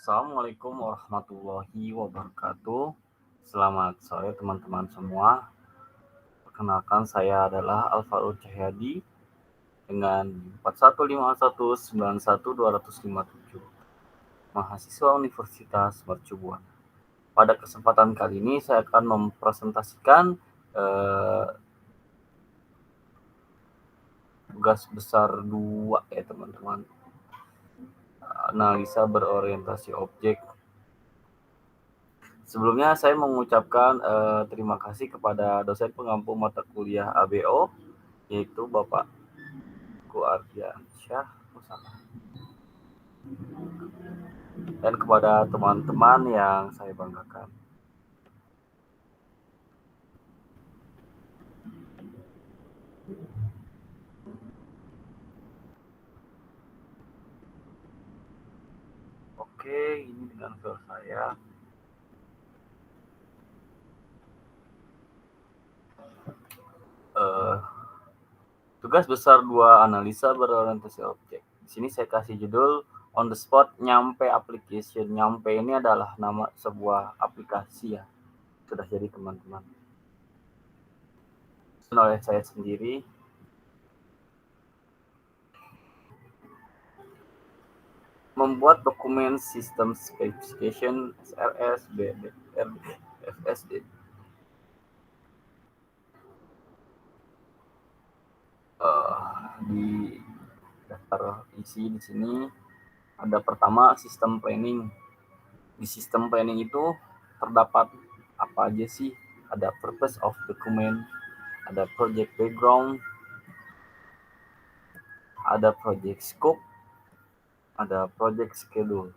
Assalamualaikum warahmatullahi wabarakatuh. Selamat sore teman-teman semua. Perkenalkan saya adalah Alfarud Cahyadi dengan 4151912257, mahasiswa Universitas Mercubuana. Pada kesempatan kali ini saya akan mempresentasikan eh, tugas besar 2 ya teman-teman. Analisa berorientasi objek. Sebelumnya saya mengucapkan terima kasih kepada dosen pengampu mata kuliah ABO, yaitu Bapak Ardiansyah Musana, dan kepada teman-teman yang saya banggakan. Oke, ini dengan file saya. Tugas besar 2, analisa berorientasi objek. Di sini saya kasih judul on the spot nyampe application. Nyampe ini adalah nama sebuah aplikasi ya. Sudah jadi teman-teman. Oleh saya sendiri. Membuat dokumen sistem specification SRS, BDR, FSD. Di daftar isi di sini ada pertama sistem planning. Di sistem planning itu terdapat apa aja sih? Ada purpose of document, ada project background, ada project scope, ada project schedule.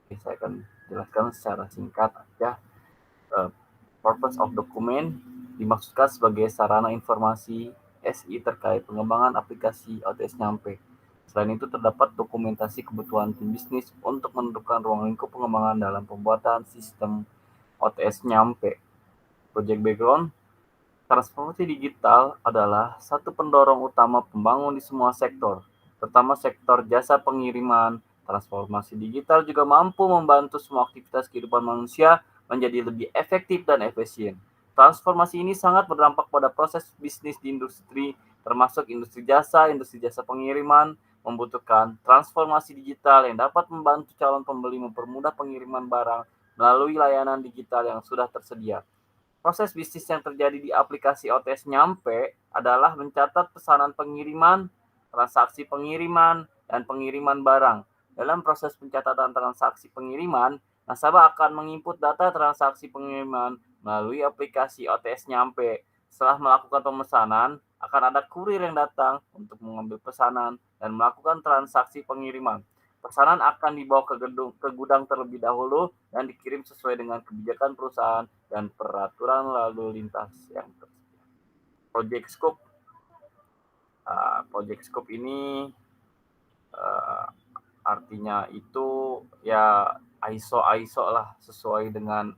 Oke, saya akan jelaskan secara singkat aja. Purpose of document dimaksudkan sebagai sarana informasi SI terkait pengembangan aplikasi OTS Nyampe. Selain itu terdapat dokumentasi kebutuhan tim bisnis untuk menentukan ruang lingkup pengembangan dalam pembuatan sistem OTS Nyampe. Project background, transformasi digital adalah satu pendorong utama pembangun di semua sektor, terutama sektor jasa pengiriman. Transformasi digital juga mampu membantu semua aktivitas kehidupan manusia menjadi lebih efektif dan efisien. Transformasi ini sangat berdampak pada proses bisnis di industri, termasuk industri jasa pengiriman, membutuhkan transformasi digital yang dapat membantu calon pembeli mempermudah pengiriman barang melalui layanan digital yang sudah tersedia. Proses bisnis yang terjadi di aplikasi OTS Nyampe adalah mencatat pesanan pengiriman, transaksi pengiriman, dan pengiriman barang. Dalam proses pencatatan transaksi pengiriman, nasabah akan menginput data transaksi pengiriman melalui aplikasi OTS Nyampe. Setelah melakukan pemesanan, akan ada kurir yang datang untuk mengambil pesanan dan melakukan transaksi pengiriman. Pesanan akan dibawa ke gudang terlebih dahulu dan dikirim sesuai dengan kebijakan perusahaan dan peraturan lalu lintas yang tersedia. Project Scope. Project Scope ini artinya itu ya ISO lah, sesuai dengan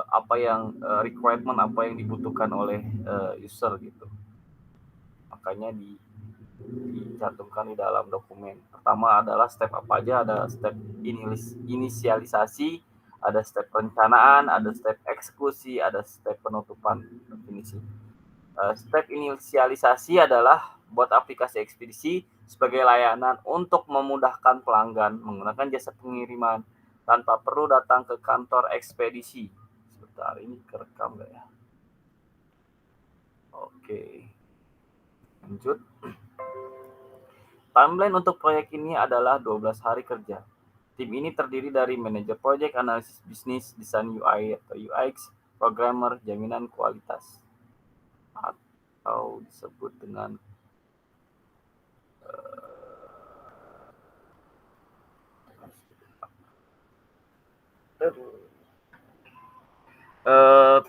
apa yang requirement, apa yang dibutuhkan oleh user gitu. Makanya dicantumkan di dalam dokumen. Pertama adalah step apa aja, ada step inisialisasi, ada step perencanaan, ada step eksekusi, ada step penutupan definisi. Step inisialisasi adalah buat aplikasi ekspedisi sebagai layanan untuk memudahkan pelanggan menggunakan jasa pengiriman tanpa perlu datang ke kantor ekspedisi. Sebentar, ini kerekam nggak ya? Oke, lanjut. Timeline untuk proyek ini adalah 12 hari kerja. Tim ini terdiri dari manajer proyek, analisis bisnis, desain UI atau UX, programmer, jaminan kualitas, atau disebut dengan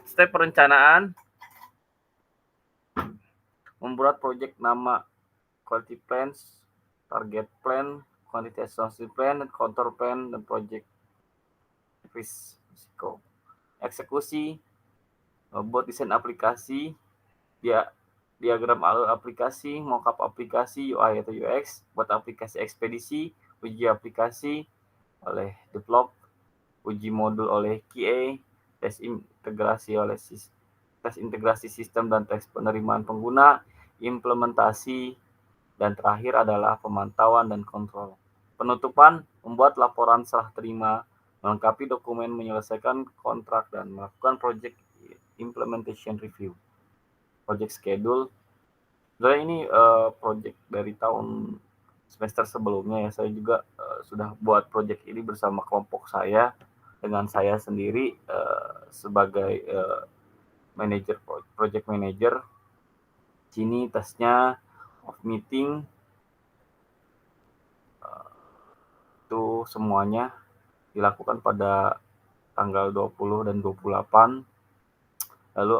step perencanaan, membuat proyek nama, quality plans, target plan, quantity assurance plan, dan contour plan, dan project risiko. Eksekusi, buat desain aplikasi, diagram alur aplikasi, mockup aplikasi, UI atau UX, buat aplikasi ekspedisi, uji aplikasi, oleh develop, uji modul oleh QA, tes integrasi sistem dan tes penerimaan pengguna, implementasi, dan terakhir adalah pemantauan dan kontrol. Penutupan, membuat laporan serah terima, melengkapi dokumen, menyelesaikan kontrak, dan melakukan project implementation review. Project schedule, sebenarnya ini project dari tahun semester sebelumnya ya. Saya juga sudah buat project ini bersama kelompok saya dengan saya sendiri sebagai manager project manager. Sini tesnya of meeting itu semuanya dilakukan pada tanggal 20 dan 28. Lalu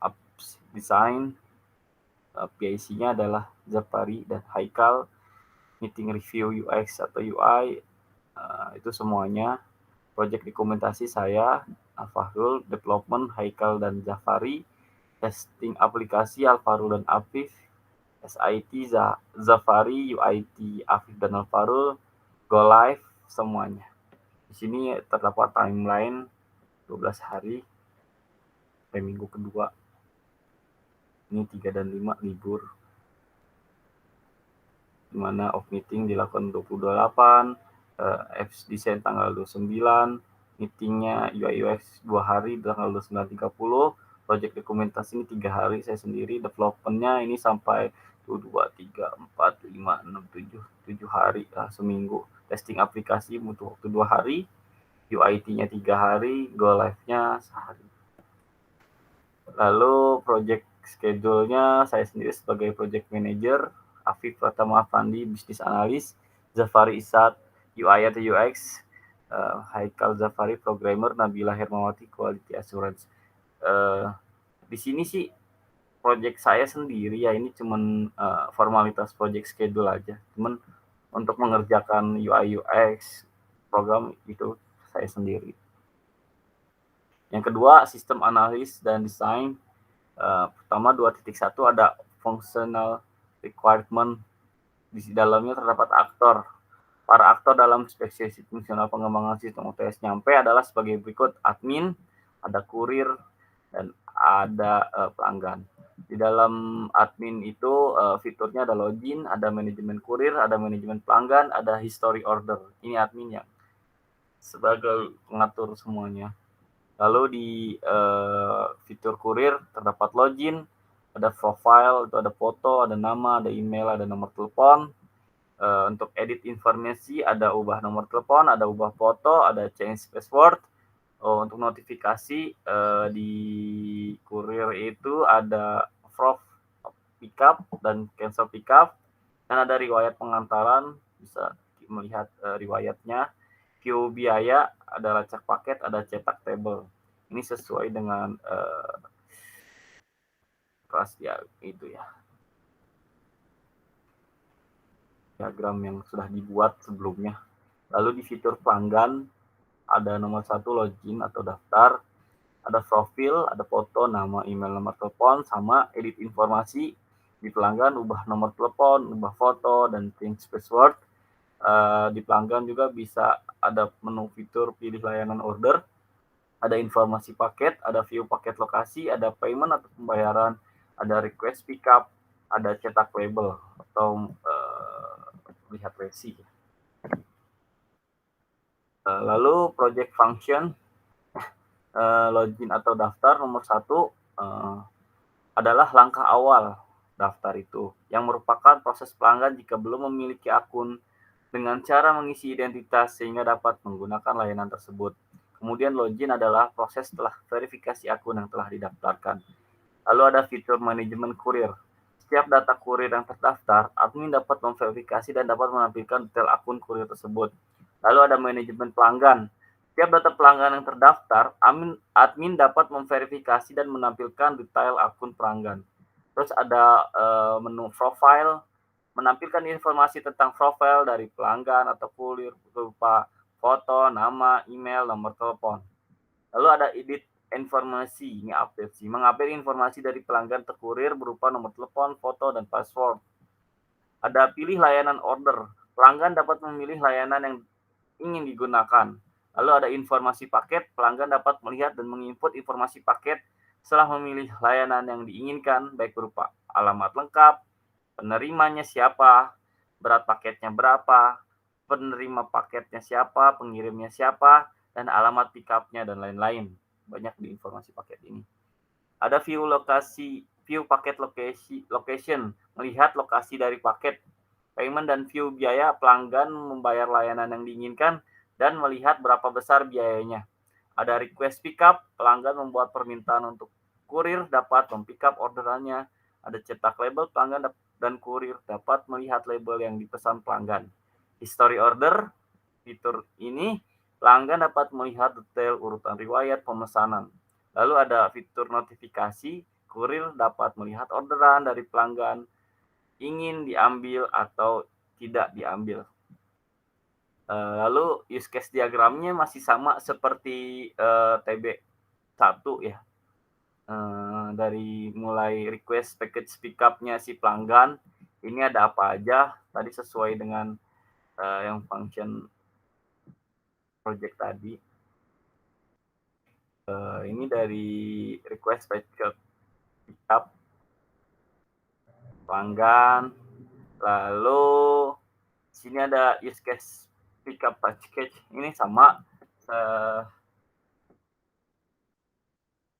apps design, PIC-nya adalah Zafari dan Haikal. Meeting review UX atau UI, itu semuanya. Project dokumentasi saya, Fahrul, development Haikal dan Zafari, testing aplikasi Alfarul dan Afif, SIT Zafari, UIT Afif dan Alfarul, go live semuanya. Di sini terdapat timeline 12 hari sampai minggu kedua. Ini 3 dan 5 libur. Di mana off meeting dilakukan 28, apps design tanggal 29, meetingnya UI UX 2 hari tanggal 29.30, project dokumentasi ini 3 hari saya sendiri, developmentnya ini sampai 1, 2, 3, 4, 5, 6, 7 hari seminggu. Testing aplikasi butuh waktu 2 hari, UIT-nya 3 hari, go live-nya sehari. Lalu project schedule-nya saya sendiri sebagai project manager, Afif Pratama Afandi, bisnis analis, Zafari Isat, UI atau UX, Haikal Zafari, programmer, Nabila Hermawati, quality assurance. Di sini sih project saya sendiri ya, ini cuman formalitas project schedule aja. Cuman untuk mengerjakan UI UX program itu saya sendiri. Yang kedua, sistem analis dan desain. Pertama 2.1 ada functional requirement. Di dalamnya terdapat aktor. Para aktor dalam spesifikasi fungsional pengembangan sistem OTS nyampe adalah sebagai berikut: admin, ada kurir, dan ada pelanggan. Di dalam admin itu fiturnya ada login, ada manajemen kurir, ada manajemen pelanggan, ada history order. Ini admin yang sebagai pengatur semuanya. Lalu di fitur kurir terdapat login, ada profile, itu ada foto, ada nama, ada email, ada nomor telepon. Untuk edit informasi ada ubah nomor telepon, ada ubah foto, ada change password. Untuk notifikasi di kurir itu ada proof pickup dan cancel pickup, dan ada riwayat pengantaran, bisa melihat riwayatnya. View biaya, ada lacak paket, ada cetak tabel. Ini sesuai dengan kelas ya itu ya, diagram yang sudah dibuat sebelumnya. Lalu di fitur pelanggan ada nomor 1 login atau daftar, ada profil, ada foto, nama, email, nomor telepon, sama edit informasi. Di pelanggan ubah nomor telepon, ubah foto, dan change password. Di pelanggan juga bisa ada menu fitur pilih layanan order, ada informasi paket, ada view paket lokasi, ada payment atau pembayaran, ada request pickup, ada cetak label atau lihat resi. Lalu project function, login atau daftar nomor 1 adalah langkah awal daftar itu, yang merupakan proses pelanggan jika belum memiliki akun dengan cara mengisi identitas sehingga dapat menggunakan layanan tersebut. Kemudian login adalah proses setelah verifikasi akun yang telah didaftarkan. Lalu ada fitur manajemen kurir. Setiap data kurir yang terdaftar, admin dapat memverifikasi dan dapat menampilkan detail akun kurir tersebut. Lalu ada manajemen pelanggan. Setiap data pelanggan yang terdaftar, admin dapat memverifikasi dan menampilkan detail akun pelanggan. Terus ada menu profile, menampilkan informasi tentang profil dari pelanggan atau kurir berupa foto, nama, email, nomor telepon. Lalu ada edit informasi, ini update sih, mengupdate informasi dari pelanggan ke kurir berupa nomor telepon, foto, dan password. Ada pilih layanan order, pelanggan dapat memilih layanan yang ingin digunakan. Lalu ada informasi paket, pelanggan dapat melihat dan menginput informasi paket setelah memilih layanan yang diinginkan, baik berupa alamat lengkap, penerimanya siapa, berat paketnya berapa, penerima paketnya siapa, pengirimnya siapa, dan alamat pick-up-nya dan lain-lain. Banyak di informasi paket ini. Ada view paket location, melihat lokasi dari paket. Payment dan view biaya, pelanggan membayar layanan yang diinginkan dan melihat berapa besar biayanya. Ada request pickup, pelanggan membuat permintaan untuk kurir dapat mem-pick-up orderannya. Ada cetak label, pelanggan dan kurir dapat melihat label yang dipesan pelanggan. History order, fitur ini pelanggan dapat melihat detail urutan riwayat pemesanan. Lalu ada fitur notifikasi, kurir dapat melihat orderan dari pelanggan ingin diambil atau tidak diambil. Lalu use case diagramnya masih sama seperti TB1 ya. Dari mulai request package pickup-nya si pelanggan, ini ada apa aja, tadi sesuai dengan yang function project tadi. Ini dari request package pickup pelanggan, lalu sini ada use case pickup package, ini sama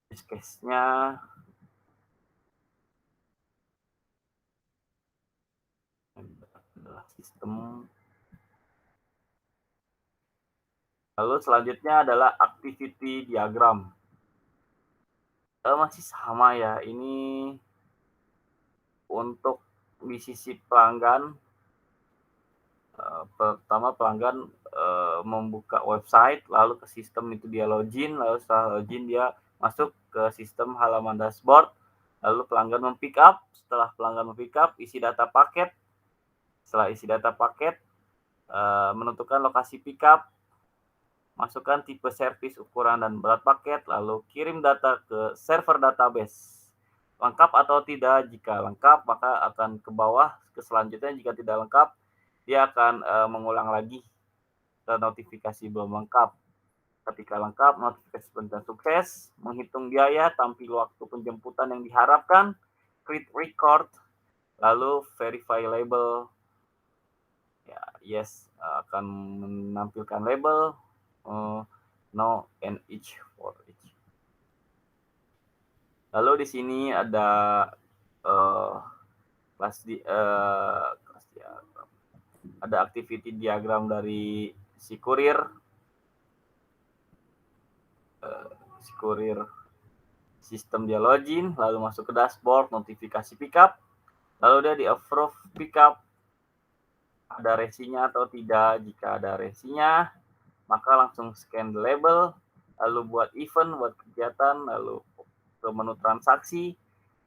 use case-nya adalah sistem. Lalu selanjutnya adalah activity diagram. Masih sama ya, ini untuk di sisi pelanggan, pertama pelanggan membuka website, lalu ke sistem itu dia login, lalu setelah login dia masuk ke sistem halaman dashboard, lalu pelanggan mem-pick up, setelah pelanggan mem-pick up, isi data paket, setelah isi data paket, menentukan lokasi pick up, masukkan tipe servis, ukuran, dan berat paket, lalu kirim data ke server database. Lengkap atau tidak? Jika lengkap, maka akan ke bawah ke selanjutnya. Jika tidak lengkap, dia akan mengulang lagi ke notifikasi belum lengkap. Ketika lengkap, notifikasi penjemputan sukses, menghitung biaya, tampil waktu penjemputan yang diharapkan, create record, lalu verify label. Ya, yes, akan menampilkan label, no and each for each. Lalu di sini ada kelas diagram. Ada activity diagram dari si kurir. Si kurir sistem dia login, lalu masuk ke dashboard, notifikasi pickup, lalu dia di approve pickup, ada resinya atau tidak. Jika ada resinya, maka langsung scan the label, lalu buat event, buat kegiatan, lalu ke menu transaksi,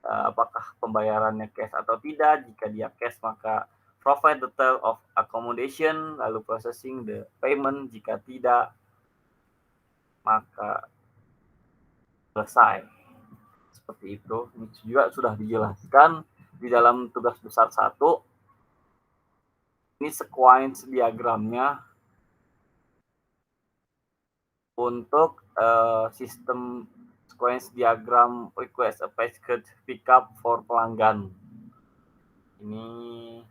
apakah pembayarannya cash atau tidak. Jika dia cash, maka provide detail of accommodation, lalu processing the payment. Jika tidak, maka selesai. Seperti itu. Ini juga sudah dijelaskan di dalam tugas besar 1. Ini sequence diagramnya untuk sistem sequence diagram request a package pickup for pelanggan. Ini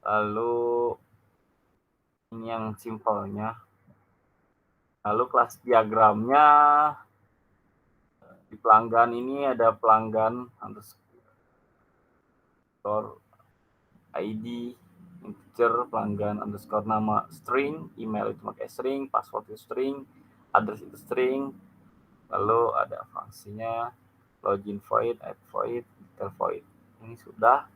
lalu ini yang simpelnya. Lalu kelas diagramnya di pelanggan ini ada pelanggan underscore ID integer, pelanggan underscore nama string, email itu pakai string, password itu string, address itu string, lalu ada fungsinya login void, add void, detail void. Ini sudah.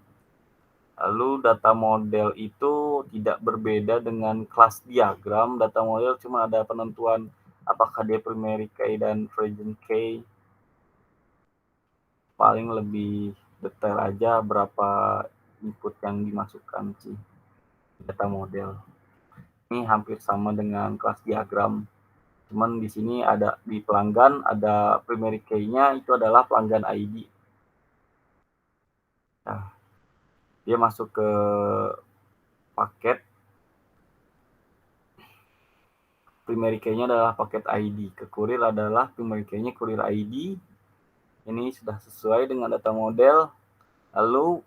Lalu data model itu tidak berbeda dengan kelas diagram. Data model cuma ada penentuan apakah dia primary key dan region key. Paling lebih detail aja berapa input yang dimasukkan sih data model. Ini hampir sama dengan kelas diagram. Cuman di sini ada di pelanggan ada primary key-nya itu adalah pelanggan ID. Nah, dia masuk ke paket. primary key-nya adalah paket ID. Ke kurir adalah primary key-nya kurir ID. Ini sudah sesuai dengan data model. Lalu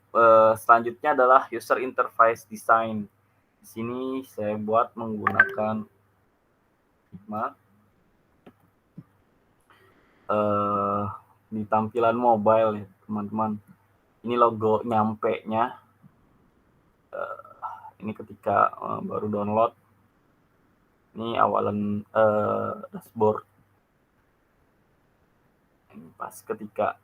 selanjutnya adalah user interface design. Di sini saya buat menggunakan Figma. Di tampilan mobile ya teman-teman. Ini logo nyampe-nya. Ini ketika baru download. Ini awalan dashboard. Ini pas ketika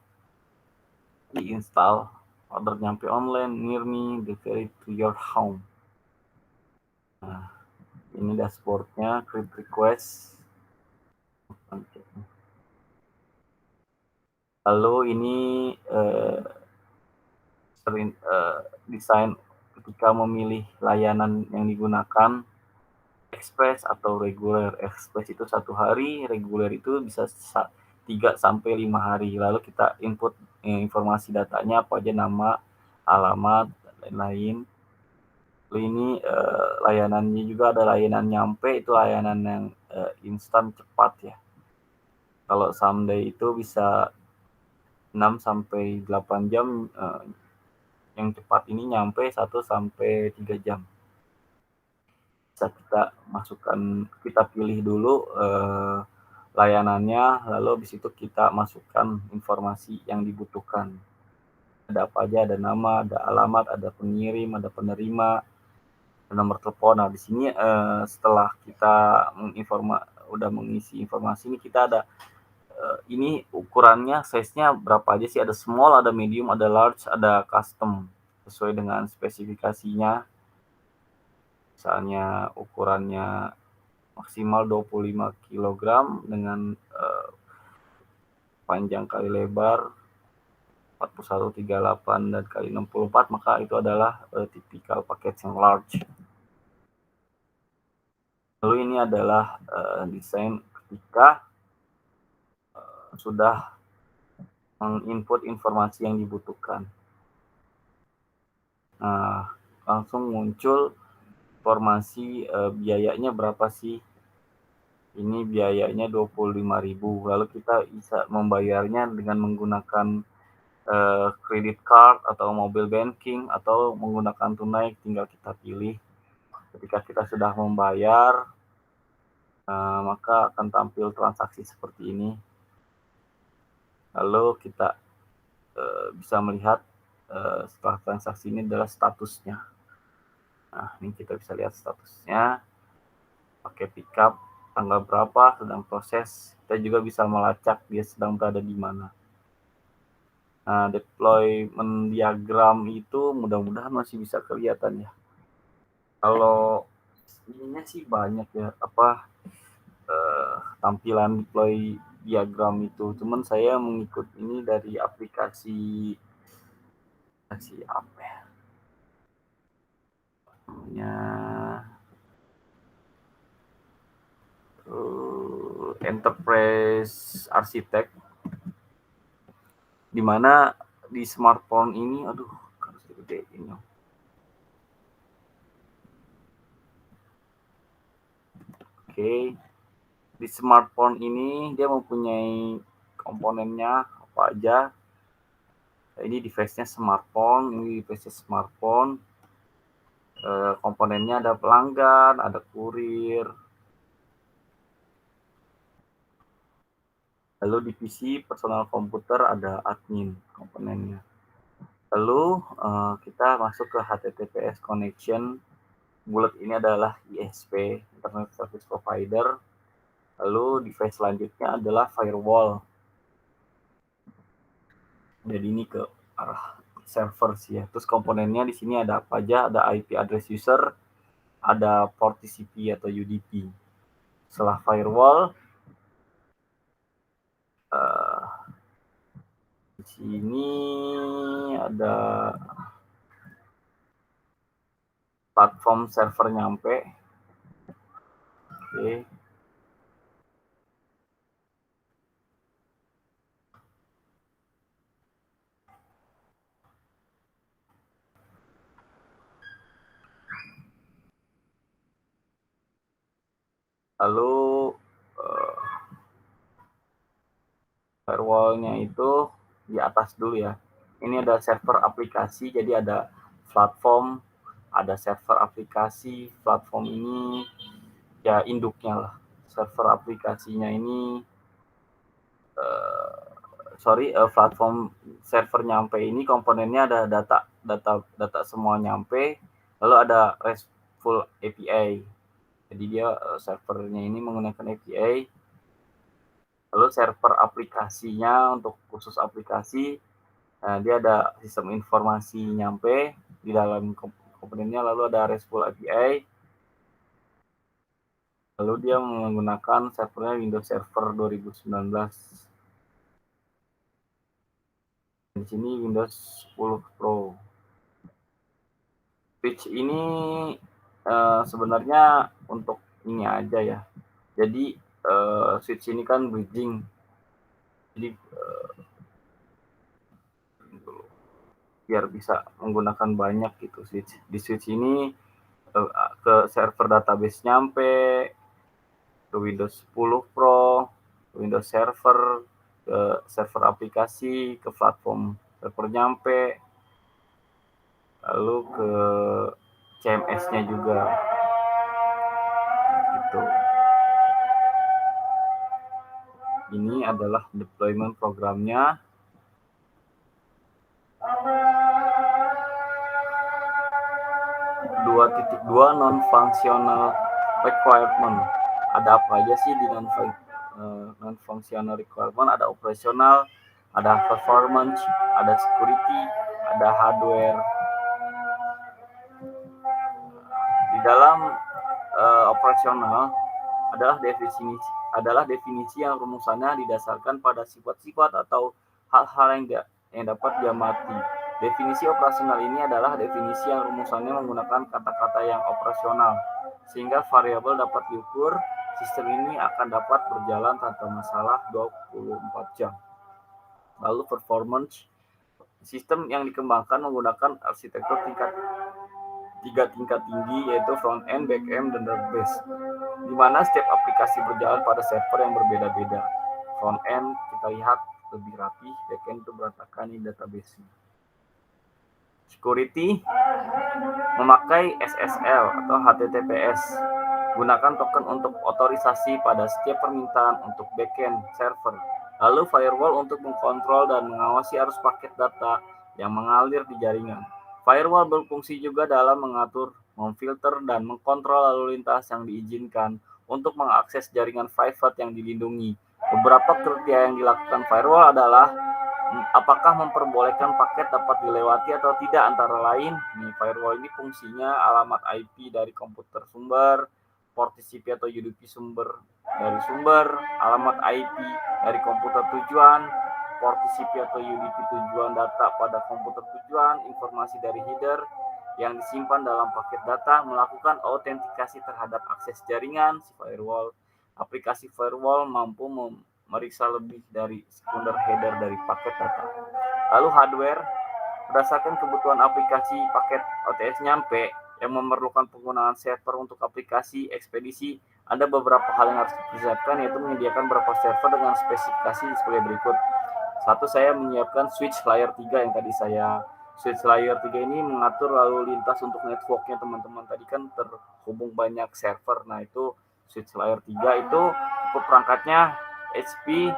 diinstal, order nyampe online, near me, delivery to your home. Nah, ini dashboardnya, create request. Lalu ini desain ketika memilih layanan yang digunakan, express atau reguler. Express itu 1 hari, reguler itu bisa 3-5 hari. Lalu kita input informasi datanya apa aja, nama, alamat, dan lain-lain. Lalu ini layanannya juga ada layanan nyampe, itu layanan yang instan cepat ya. Kalau someday itu bisa 6-8 jam, yang cepat ini nyampe 1-3 jam. Bisa kita masukkan, kita pilih dulu layanannya, lalu habis itu kita masukkan informasi yang dibutuhkan. Ada apa aja, ada nama, ada alamat, ada pengirim, ada penerima, ada nomor telepon. Nah, di sini setelah kita udah mengisi informasi ini, kita ada ini ukurannya, size-nya berapa aja sih? Ada small, ada medium, ada large, ada custom sesuai dengan spesifikasinya. Misalnya ukurannya maksimal 25 kg dengan panjang kali lebar 4138 dan kali 64, maka itu adalah tipikal paket yang large. Lalu ini adalah desain ketika sudah menginput informasi yang dibutuhkan. Nah, langsung muncul informasi biayanya berapa sih? Ini biayanya 25.000. Lalu kita bisa membayarnya dengan menggunakan credit card atau mobile banking atau menggunakan tunai, tinggal kita pilih. Ketika kita sudah membayar, maka akan tampil transaksi seperti ini. Lalu kita bisa melihat setelah transaksi ini adalah statusnya. Nah, ini kita bisa lihat statusnya. Pakai pickup, tanggal berapa, sedang proses. Kita juga bisa melacak dia sedang berada di mana. Nah, deployment diagram itu mudah-mudahan masih bisa kelihatan ya. Kalau ininya sih banyak ya, tampilan deploy diagram itu. Cuman saya mengikut ini dari aplikasi apa ya? Namanya Enterprise Architect, di mana di smartphone ini, harus digedein. Oke, di smartphone ini dia mempunyai komponennya apa aja. Ini device-nya smartphone, komponennya ada pelanggan, ada kurir. Lalu di PC personal komputer ada admin komponennya. Lalu kita masuk ke HTTPS connection. Bulat ini adalah ISP, Internet Service Provider. Lalu device selanjutnya adalah firewall. Jadi ini ke arah server sih ya. Terus komponennya di sini ada apa aja? Ada IP address user, ada port TCP atau UDP. Setelah firewall, di sini ada platform server nyampe. Oke. Lalu firewall-nya itu di atas dulu ya. Ini ada server aplikasi, jadi ada platform, ada server aplikasi. Platform ini ya induknya lah. Server aplikasinya ini platform server nyampe ini komponennya ada data semua nyampe, lalu ada RESTful API. Jadi dia servernya ini menggunakan API. Lalu server aplikasinya untuk khusus aplikasi, dia ada sistem informasi nyampe di dalam komponennya, lalu ada RESTful API. Lalu dia menggunakan servernya Windows Server 2019. Di sini Windows 10 Pro. Switch ini sebenarnya untuk ini aja ya. Jadi switch ini kan bridging. Jadi biar bisa menggunakan banyak gitu switch. Di switch ini ke server database nyampe, ke Windows 10 Pro, ke Windows Server, ke server aplikasi, ke platform server nyampe, lalu ke CMS-nya juga. Gitu. Ini adalah deployment programnya. 2.2 non-functional requirement. Ada apa aja sih di non-functional requirement? Ada operasional, ada performance, ada security, ada hardware. Di dalam operasional adalah definisi yang rumusannya didasarkan pada sifat-sifat atau hal-hal yang dapat diamati. Definisi operasional ini adalah definisi yang rumusannya menggunakan kata-kata yang operasional, sehingga variabel dapat diukur. Sistem ini akan dapat berjalan tanpa masalah 24 jam. Lalu performance, sistem yang dikembangkan menggunakan arsitektur tiga tingkat tinggi, yaitu front end, back end, dan database, di mana setiap aplikasi berjalan pada server yang berbeda-beda. Front end kita lihat lebih rapi, back end itu berantakan di database. Security, memakai SSL atau HTTPS. Gunakan token untuk otorisasi pada setiap permintaan untuk backend server. Lalu firewall untuk mengkontrol dan mengawasi arus paket data yang mengalir di jaringan. Firewall berfungsi juga dalam mengatur, memfilter, dan mengkontrol lalu lintas yang diizinkan untuk mengakses jaringan private yang dilindungi. Beberapa kriteria yang dilakukan firewall adalah apakah memperbolehkan paket dapat dilewati atau tidak, antara lain. Firewall ini fungsinya alamat IP dari komputer sumber, port TCP atau UDP sumber dari sumber, alamat IP dari komputer tujuan, port TCP atau UDP tujuan data pada komputer tujuan, informasi dari header yang disimpan dalam paket data, melakukan autentikasi terhadap akses jaringan. Firewall, aplikasi firewall mampu meriksa lebih dari sekunder header dari paket data. Lalu hardware, berdasarkan kebutuhan aplikasi, paket OTS nyampe yang memerlukan penggunaan server untuk aplikasi ekspedisi, ada beberapa hal yang harus dipersiapkan, yaitu menyediakan beberapa server dengan spesifikasi sebagai berikut. Satu, saya menyiapkan switch layer 3 yang tadi saya switch layer 3 ini mengatur lalu lintas untuk networknya teman-teman. Tadi kan terhubung banyak server. Nah, itu switch layer 3 itu tipe perangkatnya HP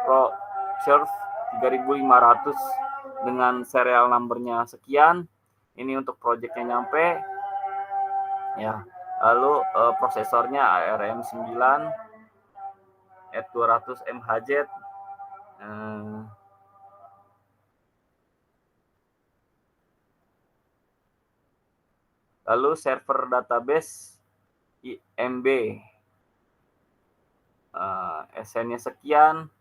ProServe 3500 dengan serial numbernya sekian. Ini untuk projectnya nyampe ya. Lalu prosesornya ARM 9 F200 MHz. Lalu server database IMB, SN-nya sekian.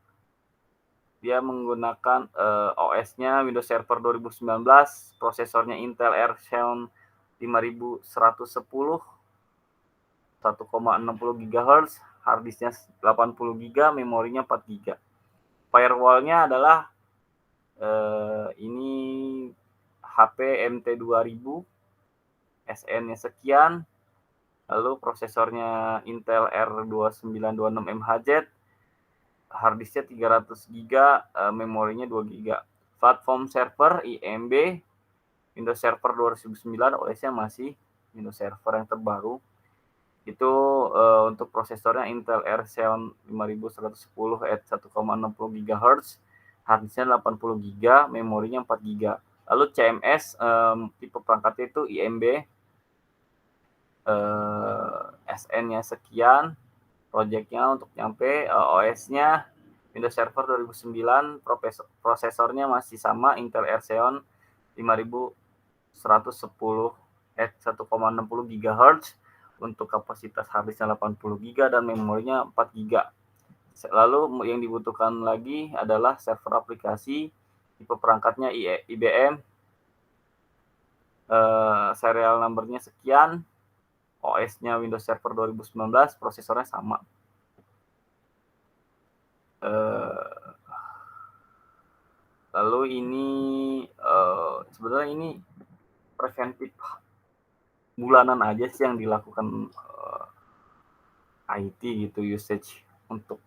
Dia menggunakan OS-nya Windows Server 2019, prosesornya Intel Xeon 5110, 1,60 GHz, hard disknya 80 GB, memorinya 4 GB. Firewall-nya adalah ini HP MT2000, SN-nya sekian. lalu prosesornya Intel R2926 MHz, harddisknya 300 giga, memorinya 2 giga. Platform server IMB, Windows Server 2009, OS-nya masih Windows Server yang terbaru. Itu untuk prosesornya Intel Xeon 5110 at 1,60 GHz, harddisknya 80 giga, memorinya 4 giga. Lalu CMS, tipe perangkatnya itu IMB, SN-nya sekian, project-nya untuk nyampe, OS-nya Windows Server 2009, prosesornya masih sama Intel Xeon 5110 at 1,60 GHz, untuk kapasitas harddisknya 80 giga dan memorinya 4 giga. Lalu yang dibutuhkan lagi adalah server aplikasi, tipe perangkatnya IBM, serial number-nya sekian, OS-nya Windows Server 2019, prosesornya sama. Lalu ini sebenarnya ini preventif bulanan aja sih yang dilakukan IT gitu, usage untuk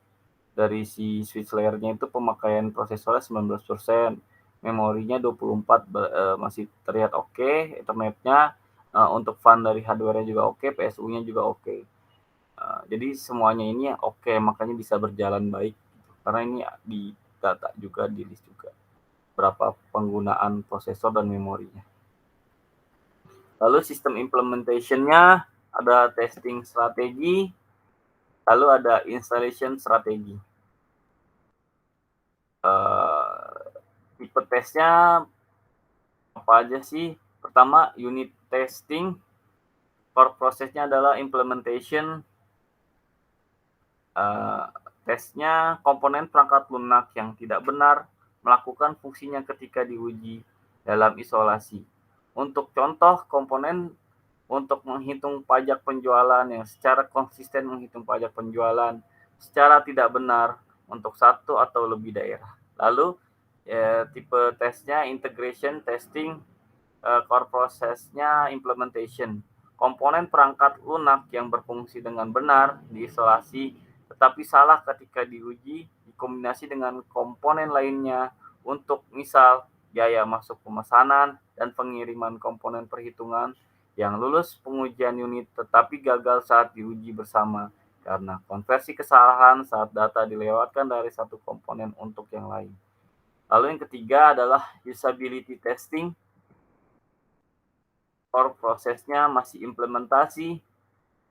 dari si switch layer-nya itu pemakaian prosesornya 19%, memorinya 24, masih terlihat oke, Ethernet-nya, untuk fan dari hardware-nya juga oke, PSU-nya juga oke. Jadi semuanya ini oke, makanya bisa berjalan baik gitu. Karena ini di data juga, di list juga berapa penggunaan prosesor dan memorinya. Lalu sistem implementation-nya ada testing strategi, lalu ada installation strategi. Tipe tesnya apa aja sih? Pertama, unit testing. Core prosesnya adalah implementation. Tesnya komponen perangkat lunak yang tidak benar melakukan fungsinya ketika diuji dalam isolasi. Untuk contoh, komponen untuk menghitung pajak penjualan yang secara konsisten menghitung pajak penjualan secara tidak benar untuk satu atau lebih daerah. Lalu tipe tesnya integration testing, core prosesnya implementation. Komponen perangkat lunak yang berfungsi dengan benar diisolasi tetapi salah ketika diuji dikombinasi dengan komponen lainnya untuk misal biaya masuk pemesanan dan pengiriman komponen perhitungan yang lulus pengujian unit tetapi gagal saat diuji bersama karena konversi kesalahan saat data dilewatkan dari satu komponen untuk yang lain. Lalu yang ketiga adalah usability testing. Core prosesnya masih implementasi,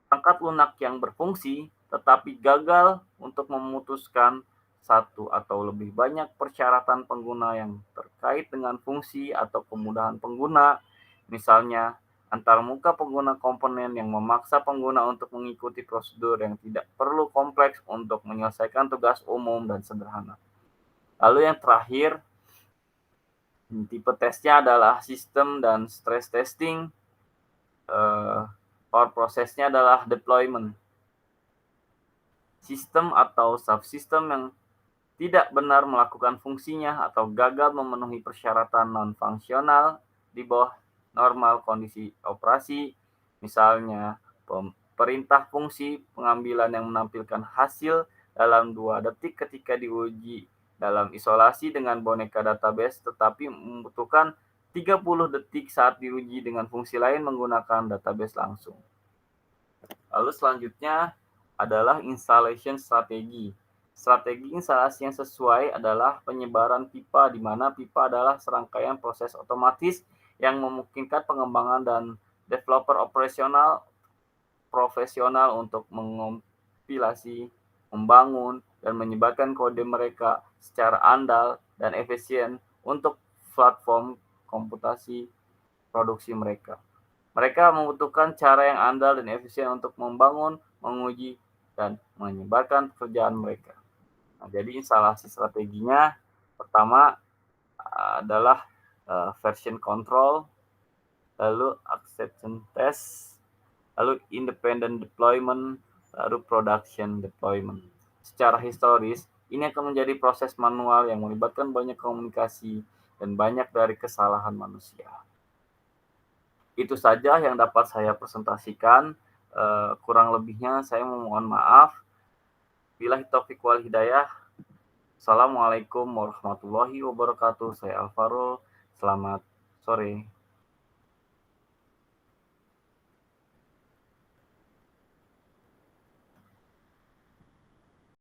perangkat lunak yang berfungsi tetapi gagal untuk memutuskan satu atau lebih banyak persyaratan pengguna yang terkait dengan fungsi atau kemudahan pengguna, misalnya antarmuka pengguna komponen yang memaksa pengguna untuk mengikuti prosedur yang tidak perlu kompleks untuk menyelesaikan tugas umum dan sederhana. Lalu yang terakhir, tipe tesnya adalah sistem dan stress testing. Core prosesnya adalah deployment. Sistem atau subsistem yang tidak benar melakukan fungsinya atau gagal memenuhi persyaratan non-fungsional di bawah normal kondisi operasi, misalnya perintah fungsi pengambilan yang menampilkan hasil dalam 2 detik ketika diuji dalam isolasi dengan boneka database tetapi membutuhkan 30 detik saat diuji dengan fungsi lain menggunakan database langsung. Lalu selanjutnya adalah installation strategi. Strategi instalasi yang sesuai adalah penyebaran pipa, di mana pipa adalah serangkaian proses otomatis yang memungkinkan pengembangan dan developer operasional profesional untuk mengompilasi, membangun, dan menyebarkan kode mereka secara andal dan efisien untuk platform komputasi produksi mereka. Mereka membutuhkan cara yang andal dan efisien untuk membangun, menguji, dan menyebarkan pekerjaan mereka. Nah, jadi instalasi strateginya pertama adalah version control, lalu acceptance test, lalu independent deployment, lalu production deployment. Secara historis, ini akan menjadi proses manual yang melibatkan banyak komunikasi dan banyak dari kesalahan manusia. Itu saja yang dapat saya presentasikan. Kurang lebihnya saya memohon maaf. Billahi taufik wal hidayah. Assalamualaikum warahmatullahi wabarakatuh. Saya Alvaro. Selamat sore.